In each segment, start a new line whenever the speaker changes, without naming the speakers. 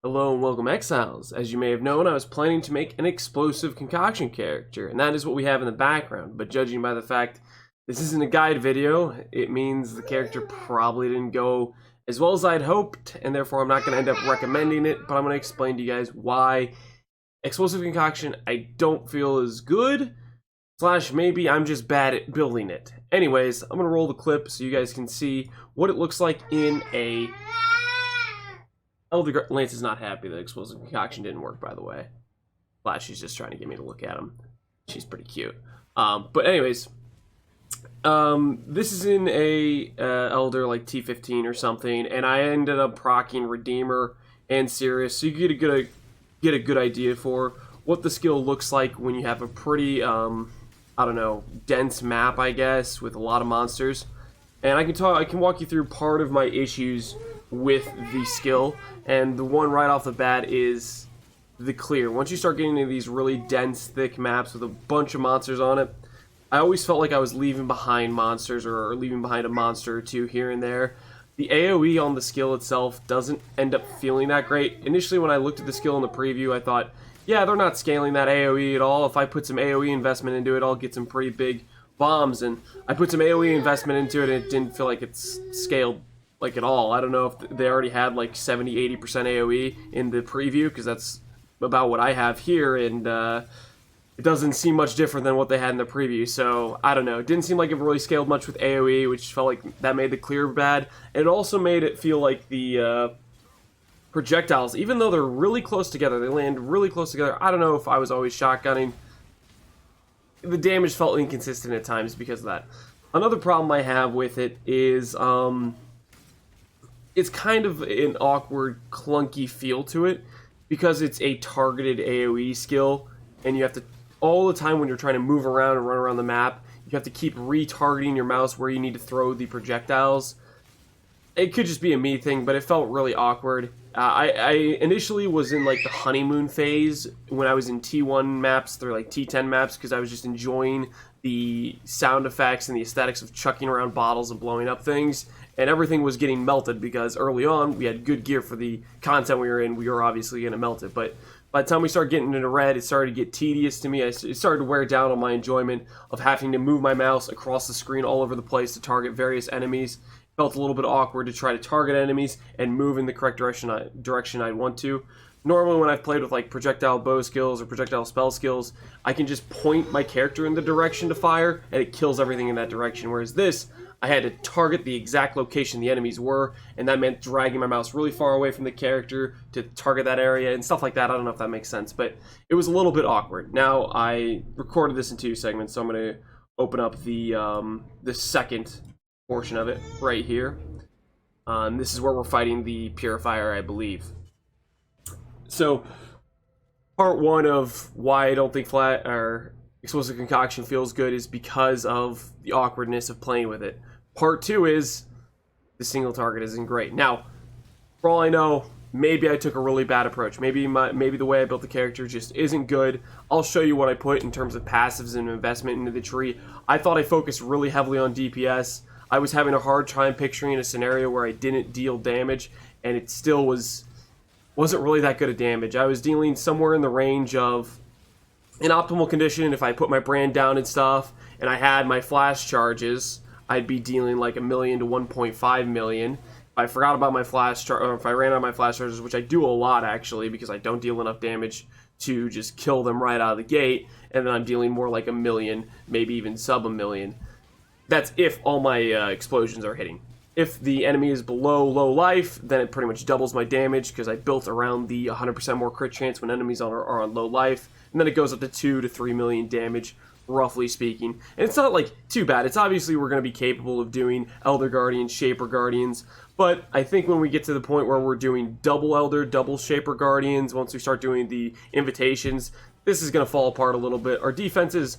Hello and welcome, Exiles. As you may have known, I was planning to make an explosive concoction character, and that is what we have in the background. But judging by the fact this isn't a guide video, it means the character probably didn't go as well as I'd hoped, and therefore I'm not going to end up recommending it, but I'm going to explain to you guys why explosive concoction I don't feel is good, slash maybe I'm just bad at building it. Anyways, I'm going to roll the clip so you guys can see what it looks like in a... Lance is not happy that explosive concoction didn't work, by the way. Flash, she's just trying to get me to look at him. She's pretty cute. But anyways, this is in a Elder like T15 or something, and I ended up proccing Redeemer and Sirius, so you get a good idea for what the skill looks like when you have a pretty I don't know, dense map, I guess, with a lot of monsters. And I can walk you through part of my issues with the skill, and the one right off the bat is the clear. Once you start getting into these really dense, thick maps with a bunch of monsters on it, I always felt like I was leaving behind monsters or leaving behind a monster or two here and there. The AoE on the skill itself doesn't end up feeling that great. Initially, when I looked at the skill in the preview, I thought, yeah, they're not scaling that AoE at all. If I put some AoE investment into it, I'll get some pretty big bombs. And I put some AoE investment into it, and it didn't feel like it's scaled like at all. I don't know if they already had like 70-80% AoE in the preview, because that's about what I have here, and it doesn't seem much different than what they had in the preview. So I don't know, it didn't seem like it really scaled much with AoE, which felt like that made the clear bad. And it also made it feel like the projectiles, even though they're really close together, they land really close together. I don't know if I was always shotgunning, the damage felt inconsistent at times because of that. Another problem I have with it is it's kind of an awkward, clunky feel to it, because it's a targeted AoE skill, and you have to, all the time when you're trying to move around and run around the map, you have to keep retargeting your mouse where you need to throw the projectiles. It could just be a me thing, but it felt really awkward. I initially was in like the honeymoon phase when I was in T1 maps through like T10 maps, because I was just enjoying the sound effects and the aesthetics of chucking around bottles and blowing up things, and everything was getting melted because early on we had good gear for the content we were in. We were obviously going to melt it, but by the time we started getting into red, it started to get tedious to me. It started to wear down on my enjoyment of having to move my mouse across the screen all over the place to target various enemies. Felt a little bit awkward to try to target enemies and move in the correct direction I'd want to. Normally when I've played with like projectile bow skills or projectile spell skills, I can just point my character in the direction to fire and it kills everything in that direction. Whereas this, I had to target the exact location the enemies were, and that meant dragging my mouse really far away from the character to target that area and stuff like that. I don't know if that makes sense, but it was a little bit awkward. Now, I recorded this in 2 segments, so I'm going to open up the second portion of it right here. This is where we're fighting the Purifier, I believe. So, part 1 of why I don't think Explosive Concoction feels good is because of the awkwardness of playing with it. Part 2 is the single target isn't great. Now, for all I know, maybe I took a really bad approach. Maybe the way I built the character just isn't good. I'll show you what I put in terms of passives and investment into the tree. I thought I focused really heavily on DPS. I was having a hard time picturing a scenario where I didn't deal damage, and it still wasn't really that good of damage. I was dealing somewhere in the range of, in optimal condition, if I put my brand down and stuff, and I had my flash charges, I'd be dealing like 1 million to 1.5 million. If I forgot about my flash or if I ran out of my flash charges, which I do a lot actually, because I don't deal enough damage to just kill them right out of the gate, and then I'm dealing more like 1 million, maybe even sub 1 million. That's if all my explosions are hitting. If the enemy is below low life, then it pretty much doubles my damage, because I built around the 100% more crit chance when enemies are on low life. And then it goes up to 2 to 3 million damage, roughly speaking. And it's not like too bad. It's obviously we're going to be capable of doing Elder Guardians, Shaper Guardians. But I think when we get to the point where we're doing double Elder, double Shaper Guardians, once we start doing the invitations, this is going to fall apart a little bit. Our defenses,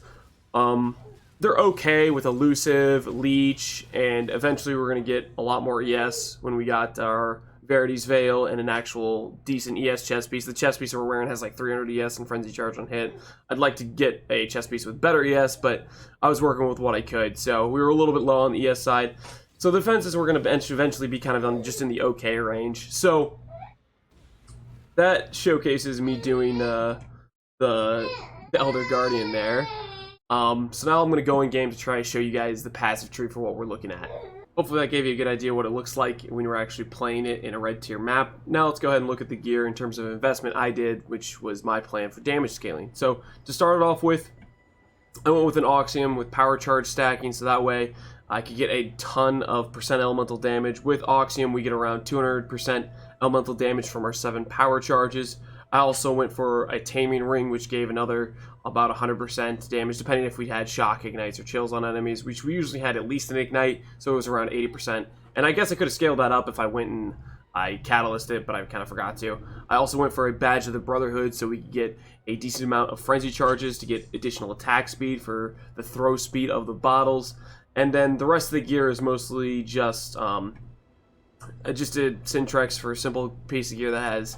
they're okay with Elusive, Leech, and eventually we're going to get a lot more ES when we got our Verity's Veil and an actual decent ES chest piece. The chest piece we're wearing has like 300 ES and Frenzy Charge on hit. I'd like to get a chest piece with better ES, but I was working with what I could, so we were a little bit low on the ES side. So the defenses were going to eventually be kind of just in the okay range. So that showcases me doing the Elder Guardian there. So now I'm going to go in game to try to show you guys the passive tree for what we're looking at. Hopefully that gave you a good idea what it looks like when you're actually playing it in a red tier map. Now let's go ahead and look at the gear in terms of investment I did, which was my plan for damage scaling. So to start it off with, I went with an Oxium with power charge stacking, so that way I could get a ton of percent elemental damage. With Oxium, we get around 200% elemental damage from our 7 power charges. I also went for a Taming Ring, which gave another about 100% damage, depending if we had Shock Ignites or Chills on enemies, which we usually had at least an Ignite, so it was around 80%. And I guess I could have scaled that up if I went and I Catalysed it, but I kind of forgot to. I also went for a Badge of the Brotherhood, so we could get a decent amount of Frenzy Charges to get additional attack speed for the throw speed of the bottles. And then the rest of the gear is mostly just I just did Syntrex for a simple piece of gear that has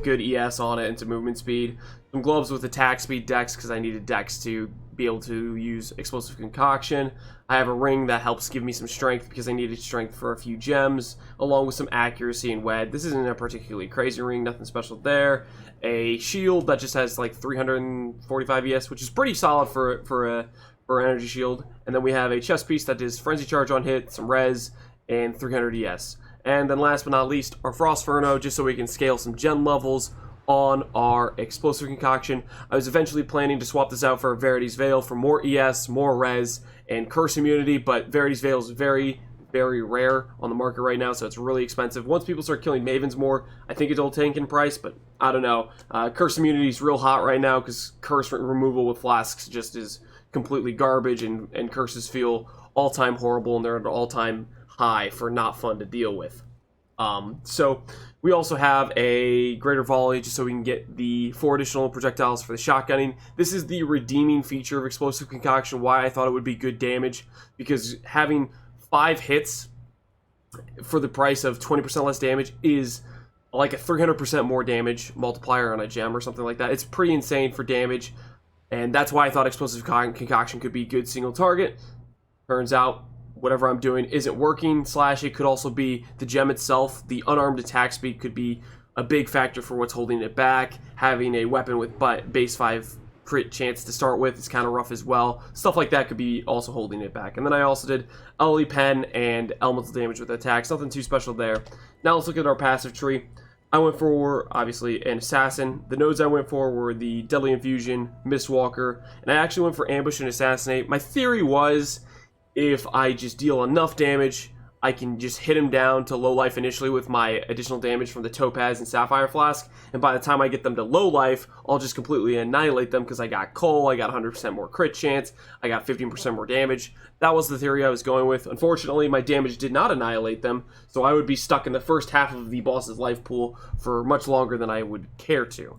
good ES on it and some movement speed. Some gloves with attack speed dex because I needed dex to be able to use explosive concoction. I have a ring that helps give me some strength because I needed strength for a few gems, along with some accuracy and wed. This isn't a particularly crazy ring, nothing special there. A shield that just has like 345 ES, which is pretty solid for an energy shield. And then we have a chest piece that does frenzy charge on hit, some res, and 300 ES. And then last but not least, our Frost Furno, just so we can scale some gen levels on our explosive concoction. I was eventually planning to swap this out for Verity's Veil for more ES, more res, and curse immunity, but Verity's Veil is very, very rare on the market right now, so it's really expensive. Once people start killing Mavens more, I think it'll tank in price, but I don't know. Curse immunity is real hot right now because curse removal with flasks just is completely garbage, and curses feel all-time horrible, and they're at an all-time high for not fun to deal with. So we also have a greater volley just so we can get the 4 additional projectiles for the shotgunning. This is the redeeming feature of explosive concoction, why I thought it would be good damage, because having 5 hits for the price of 20% less damage is like a 300% more damage multiplier on a gem or something like that. It's pretty insane for damage, and that's why I thought explosive concoction could be good single target. Turns out whatever I'm doing isn't working, / it could also be the gem itself. The unarmed attack speed could be a big factor for what's holding it back. Having a weapon with base 5 crit chance to start with is kind of rough as well. Stuff like that could be also holding it back. And then I also did LE Pen and elemental damage with attacks. Nothing too special there. Now let's look at our passive tree. I went for, obviously, an Assassin. The nodes I went for were the Deadly Infusion, Mistwalker, and I actually went for Ambush and Assassinate. My theory was, if I just deal enough damage, I can just hit him down to low life initially with my additional damage from the Topaz and Sapphire Flask, and by the time I get them to low life, I'll just completely annihilate them because I got Coal, I got 100% more crit chance, I got 15% more damage. That was the theory I was going with. Unfortunately, my damage did not annihilate them, so I would be stuck in the first half of the boss's life pool for much longer than I would care to.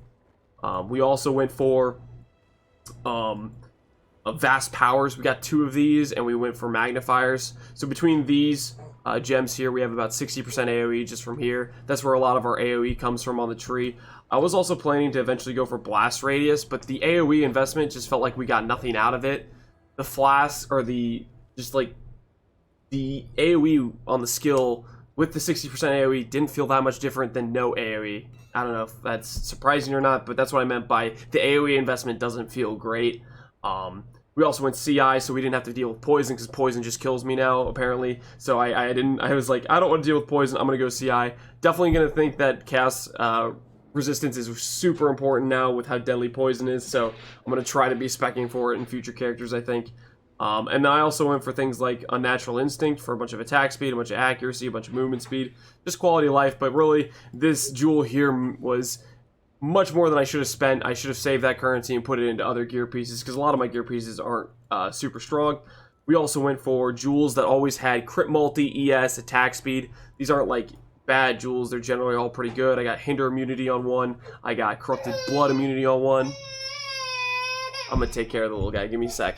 We also went for Vast Powers. We got 2 of these, and we went for Magnifiers. So between these gems here, we have about 60% AoE just from here. That's where a lot of our AoE comes from on the tree. I was also planning to eventually go for Blast Radius, but the AoE investment just felt like we got nothing out of it. The flask, or the AoE on the skill with the 60% AoE didn't feel that much different than no AoE. I don't know if that's surprising or not, but that's what I meant by the AoE investment doesn't feel great. We also went CI, so we didn't have to deal with poison, because poison just kills me now, apparently. So I was like, I don't want to deal with poison, I'm going to go CI. Definitely going to think that chaos resistance is super important now with how deadly poison is, so I'm going to try to be speccing for it in future characters, I think. And then I also went for things like Unnatural Instinct for a bunch of attack speed, a bunch of accuracy, a bunch of movement speed, just quality of life, but really, this jewel here was much more than I should have spent. I should have saved that currency and put it into other gear pieces, because a lot of my gear pieces aren't super strong. We also went for jewels that always had crit multi, ES, attack speed. These aren't like bad jewels, they're generally all pretty good. I got Hinder immunity on one, I got Corrupted Blood immunity on one. I'm gonna take care of the little guy, give me a sec.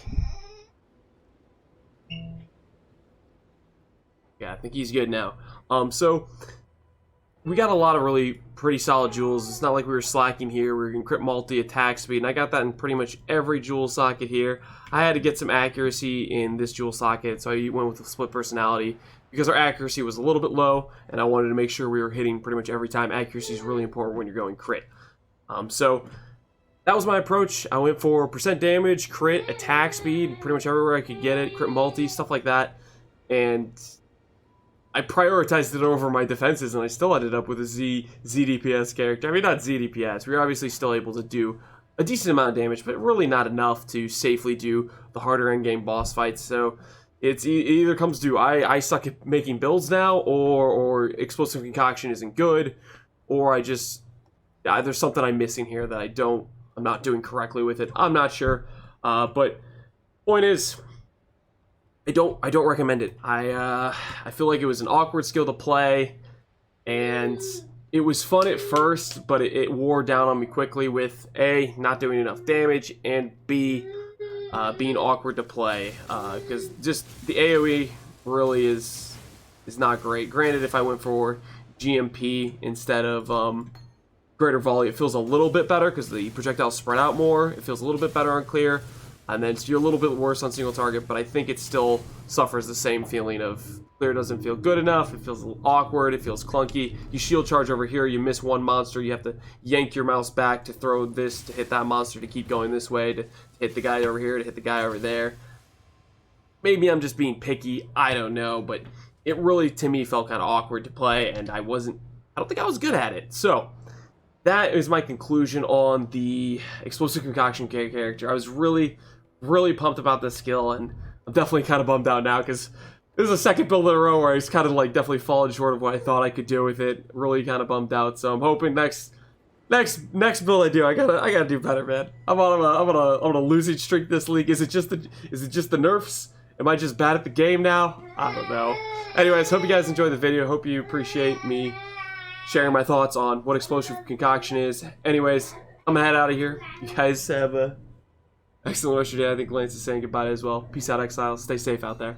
Yeah, I think he's good now. So we got a lot of really pretty solid jewels. It's not like we were slacking here. We were getting crit multi, attack speed, and I got that in pretty much every jewel socket here. I had to get some accuracy in this jewel socket, so I went with the split personality because our accuracy was a little bit low, and I wanted to make sure we were hitting pretty much every time. Accuracy is really important when you're going crit. So that was my approach. I went for percent damage, crit, attack speed, pretty much everywhere I could get it, crit multi, stuff like that. And I prioritized it over my defenses, and I still ended up with a ZDPS character. I mean, not ZDPS. We were obviously still able to do a decent amount of damage, but really not enough to safely do the harder endgame boss fights. So it either comes to I suck at making builds now, or Explosive Concoction isn't good, or there's something I'm missing here that I'm not doing correctly with it. I'm not sure, but point is, I don't recommend it. I feel like it was an awkward skill to play, and it was fun at first, but it wore down on me quickly with A, not doing enough damage, and B, being awkward to play, because just the AoE really is not great. Granted, if I went for GMP instead of greater volley, it feels a little bit better because the projectiles spread out more. It feels a little bit better on clear, and then you're a little bit worse on single target, but I think it still suffers the same feeling of clear doesn't feel good enough. It feels a little awkward. It feels clunky. You shield charge over here, you miss one monster, you have to yank your mouse back to throw this to hit that monster, to keep going this way, to hit the guy over here, to hit the guy over there. Maybe I'm just being picky, I don't know, but it really, to me, felt kind of awkward to play, and I don't think I was good at it. So that is my conclusion on the Explosive Concoction character. I was really, really pumped about this skill, and I'm definitely kind of bummed out now because this is the second build in a row where I was kind of like definitely falling short of what I thought I could do with it. Really kind of bummed out. So I'm hoping next build I do, I gotta do better, man. I'm on a losing streak this league. Is it just the nerfs? Am I just bad at the game now? I don't know. Anyways, hope you guys enjoyed the video. Hope you appreciate me sharing my thoughts on what Explosive Concoction is. Anyways, I'm gonna head out of here. You guys have a excellent rest of your day. I think Lance is saying goodbye as well. Peace out, Exiles. Stay safe out there.